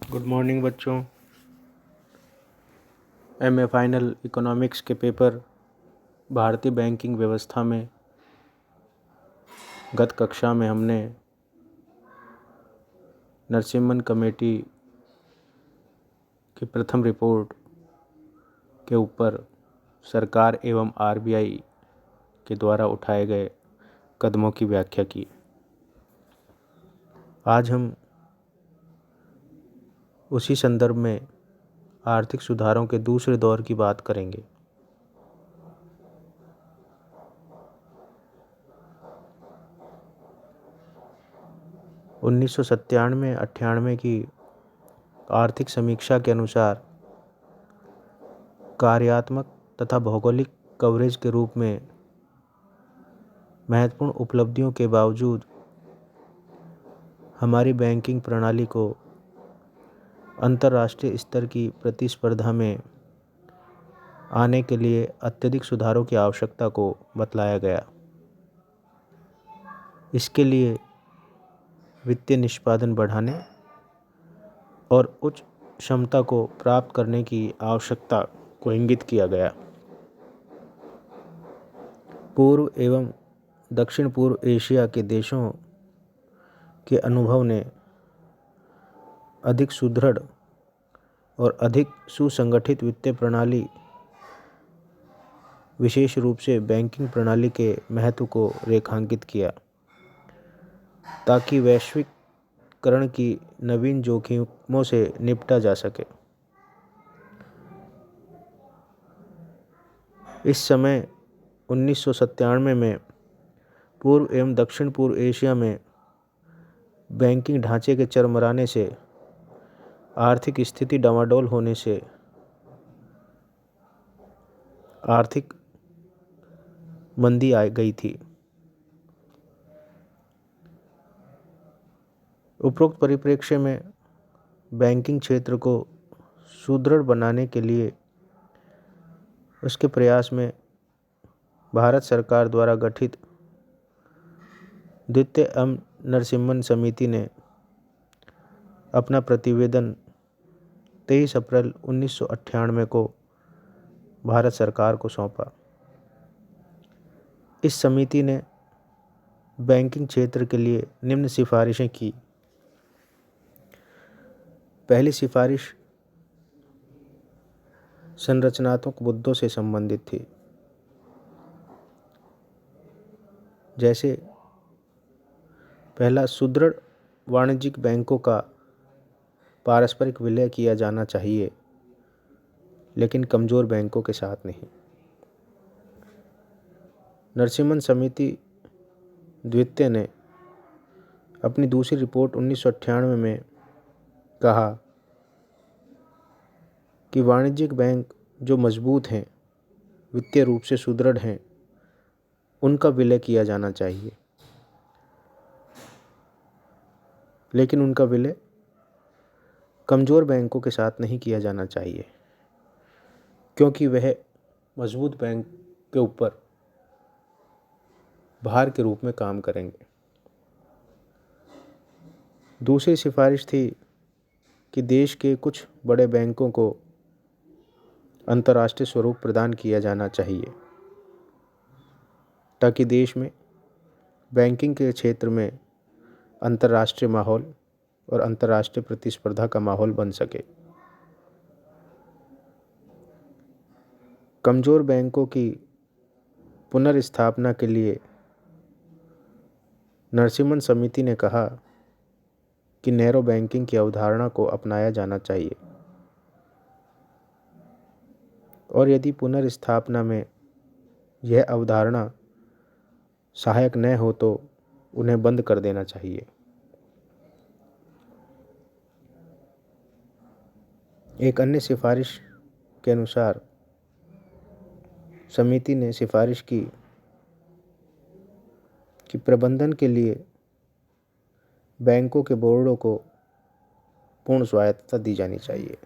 Good morning बच्चों। MA final economics के paper भारतीय बैंकिंग व्यवस्था में गत कक्षा में हमने नरसिम्हन कमेटी की प्रथम रिपोर्ट के ऊपर सरकार एवं आरबीआई के द्वारा उठाए गए कदमों की व्याख्या की। आज हम उसी संदर्भ में आर्थिक सुधारों के दूसरे दौर की बात करेंगे। उन्नीस सौ 97-98 की आर्थिक समीक्षा के अनुसार कार्यात्मक तथा भौगोलिक कवरेज के रूप में महत्वपूर्ण उपलब्धियों के बावजूद हमारी बैंकिंग प्रणाली को अंतर्राष्ट्रीय स्तर की प्रतिस्पर्धा में आने के लिए अत्यधिक सुधारों की आवश्यकता को बतलाया गया। इसके लिए वित्तीय निष्पादन बढ़ाने और उच्च क्षमता को प्राप्त करने की आवश्यकता को इंगित किया गया। पूर्व एवं दक्षिण पूर्व एशिया के देशों के अनुभव ने अधिक सुदृढ़ और अधिक सुसंगठित वित्तीय प्रणाली, विशेष रूप से बैंकिंग प्रणाली के महत्व को रेखांकित किया ताकि वैश्वीकरण की नवीन जोखिमों से निपटा जा सके। इस समय 1997 में पूर्व एवं दक्षिण पूर्व एशिया में बैंकिंग ढांचे के चरमराने से, आर्थिक स्थिति डामाडोल होने से आर्थिक मंदी आ गई थी। उपरोक्त परिप्रेक्ष्य में बैंकिंग क्षेत्र को सुदृढ़ बनाने के लिए उसके प्रयास में भारत सरकार द्वारा गठित द्वितीय नरसिम्हन समिति ने अपना प्रतिवेदन 23 अप्रैल 1998 को भारत सरकार को सौंपा। इस समिति ने बैंकिंग क्षेत्र के लिए निम्न सिफारिशें की। पहली सिफारिश संरचनात्मक मुद्दों से संबंधित थी, जैसे पहला, सुदृढ़ वाणिज्यिक बैंकों का पारस्परिक विलय किया जाना चाहिए, लेकिन कमज़ोर बैंकों के साथ नहीं। नरसिम्हन समिति द्वितीय ने अपनी दूसरी रिपोर्ट 1998 में कहा कि वाणिज्यिक बैंक जो मजबूत हैं, वित्तीय रूप से सुदृढ़ हैं, उनका विलय किया जाना चाहिए, लेकिन उनका विलय कमज़ोर बैंकों के साथ नहीं किया जाना चाहिए, क्योंकि वह मजबूत बैंक के ऊपर भार के रूप में काम करेंगे। दूसरी सिफारिश थी कि देश के कुछ बड़े बैंकों को अंतर्राष्ट्रीय स्वरूप प्रदान किया जाना चाहिए, ताकि देश में बैंकिंग के क्षेत्र में अंतर्राष्ट्रीय माहौल और अंतर्राष्ट्रीय प्रतिस्पर्धा का माहौल बन सके। कमज़ोर बैंकों की पुनर्स्थापना के लिए नरसिम्हन समिति ने कहा कि नैरो बैंकिंग की अवधारणा को अपनाया जाना चाहिए, और यदि पुनर्स्थापना में यह अवधारणा सहायक न हो तो उन्हें बंद कर देना चाहिए। एक अन्य सिफारिश के अनुसार समिति ने सिफारिश की कि प्रबंधन के लिए बैंकों के बोर्डों को पूर्ण स्वायत्तता दी जानी चाहिए।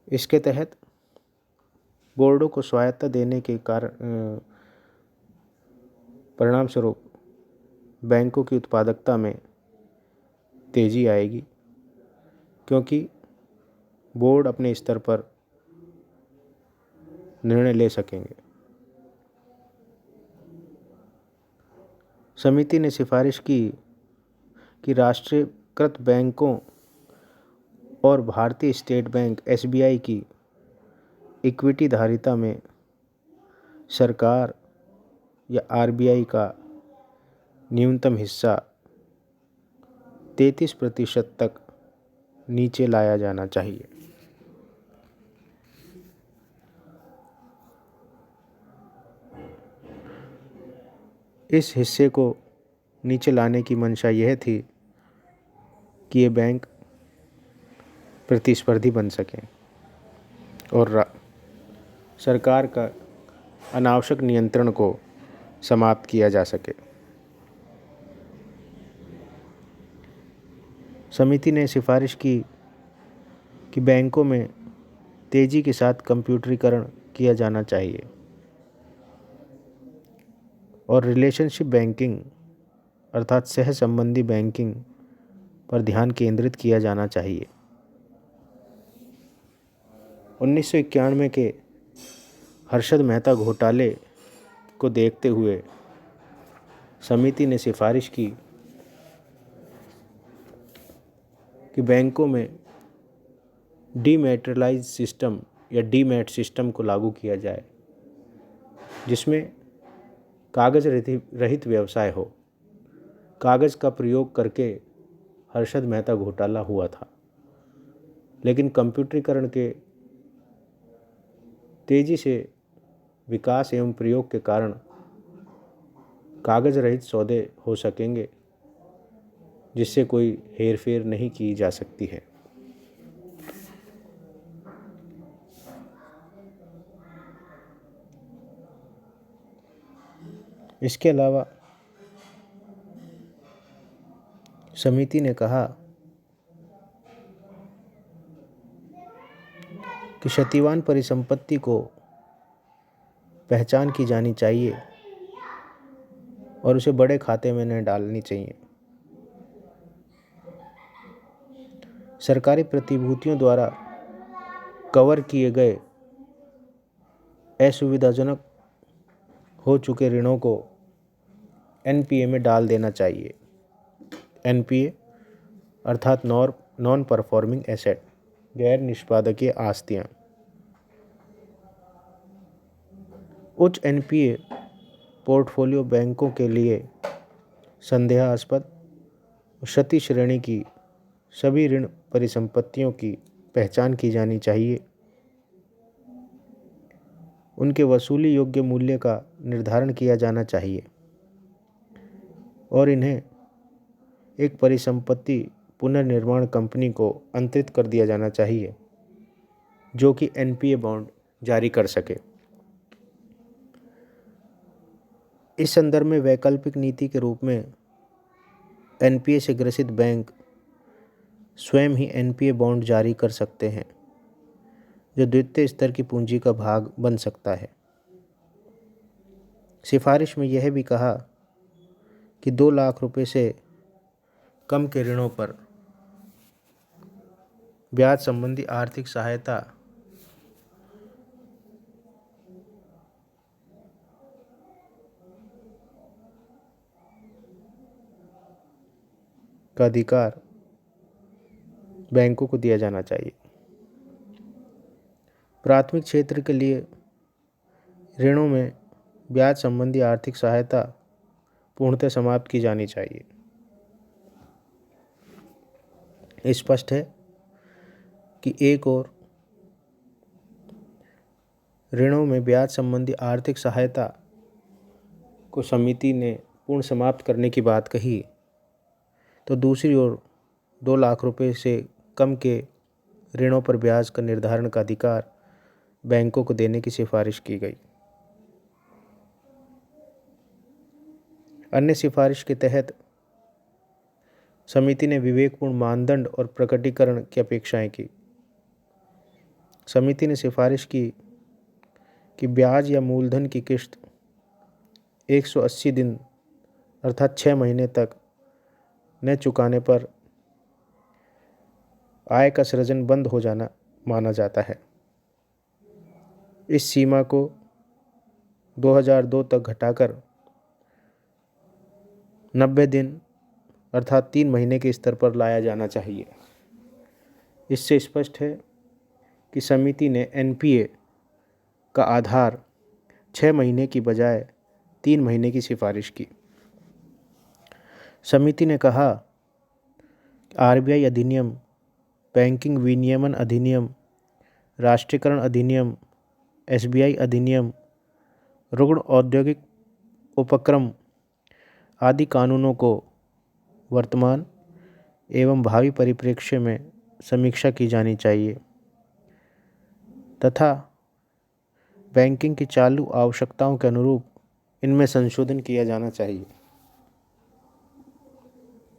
इसके तहत बोर्डों को स्वायत्तता देने के कारण परिणाम स्वरूप बैंकों की उत्पादकता में तेजी आएगी क्योंकि बोर्ड अपने स्तर पर निर्णय ले सकेंगे। समिति ने सिफारिश की कि राष्ट्रीयकृत बैंकों और भारतीय स्टेट बैंक SBI की इक्विटी धारिता में सरकार या RBI का न्यूनतम हिस्सा 33% तक नीचे लाया जाना चाहिए। इस हिस्से को नीचे लाने की मंशा यह थी कि ये बैंक प्रतिस्पर्धी बन सकें और सरकार का अनावश्यक नियंत्रण को समाप्त किया जा सके। समिति ने सिफारिश की कि बैंकों में तेज़ी के साथ कंप्यूटरीकरण किया जाना चाहिए और रिलेशनशिप बैंकिंग अर्थात सह संबंधी बैंकिंग पर ध्यान केंद्रित किया जाना चाहिए। 1991 के हर्षद मेहता घोटाले को देखते हुए समिति ने सिफारिश की कि बैंकों में डीमैटेरियलाइज्ड सिस्टम या डीमैट सिस्टम को लागू किया जाए, जिसमें कागज़ रहित व्यवसाय हो। कागज़ का प्रयोग करके हर्षद मेहता घोटाला हुआ था, लेकिन कंप्यूटरीकरण के तेज़ी से विकास एवं प्रयोग के कारण कागज़ रहित सौदे हो सकेंगे, जिससे कोई हेरफेर नहीं की जा सकती है। इसके अलावा समिति ने कहा कि क्षतिवान परिसंपत्ति को पहचान की जानी चाहिए और उसे बड़े खाते में न डालनी चाहिए। सरकारी प्रतिभूतियों द्वारा कवर किए गए असुविधाजनक हो चुके ऋणों को NPA में डाल देना चाहिए। NPA अर्थात नॉन परफॉर्मिंग एसेट, गैर निष्पादकीय आस्तियाँ। उच्च NPA पोर्टफोलियो बैंकों के लिए संदेहास्पद क्षति श्रेणी की सभी ऋण परिसंपत्तियों की पहचान की जानी चाहिए। उनके वसूली योग्य मूल्य का निर्धारण किया जाना चाहिए और इन्हें एक परिसंपत्ति पुनर्निर्माण कंपनी को अंतरित कर दिया जाना चाहिए, जो कि NPA बॉन्ड जारी कर सके। इस संदर्भ में वैकल्पिक नीति के रूप में NPA से ग्रसित बैंक स्वयं ही NPA बॉन्ड जारी कर सकते हैं, जो द्वितीय स्तर की पूंजी का भाग बन सकता है। सिफारिश में यह भी कहा कि 2 लाख रुपए से कम के ऋणों पर ब्याज संबंधी आर्थिक सहायता का अधिकार बैंकों को दिया जाना चाहिए। प्राथमिक क्षेत्र के लिए ऋणों में ब्याज संबंधी आर्थिक सहायता पूर्णतः समाप्त की जानी चाहिए। स्पष्ट है कि एक और ऋणों में ब्याज संबंधी आर्थिक सहायता को समिति ने पूर्ण समाप्त करने की बात कही, तो दूसरी ओर 2 लाख रुपए से कम के ऋणों पर ब्याज का निर्धारण का अधिकार बैंकों को देने की सिफारिश की गई। अन्य सिफारिश के तहत समिति ने विवेकपूर्ण मानदंड और प्रकटीकरण की अपेक्षाएं की। समिति ने सिफारिश की कि ब्याज या मूलधन की किश्त 180 दिन अर्थात 6 महीने तक न चुकाने पर आय का सृजन बंद हो जाना माना जाता है। इस सीमा को 2002 तक घटाकर 90 दिन अर्थात 3 महीने के स्तर पर लाया जाना चाहिए। इससे स्पष्ट है कि समिति ने एनपीए का आधार 6 महीने की बजाय 3 महीने की सिफारिश की। समिति ने कहा, आरबीआई अधिनियम, बैंकिंग विनियमन अधिनियम, राष्ट्रीयकरण अधिनियम, एसबीआई अधिनियम, रुग्ण औद्योगिक उपक्रम आदि कानूनों को वर्तमान एवं भावी परिप्रेक्ष्य में समीक्षा की जानी चाहिए तथा बैंकिंग की चालू आवश्यकताओं के अनुरूप इनमें संशोधन किया जाना चाहिए।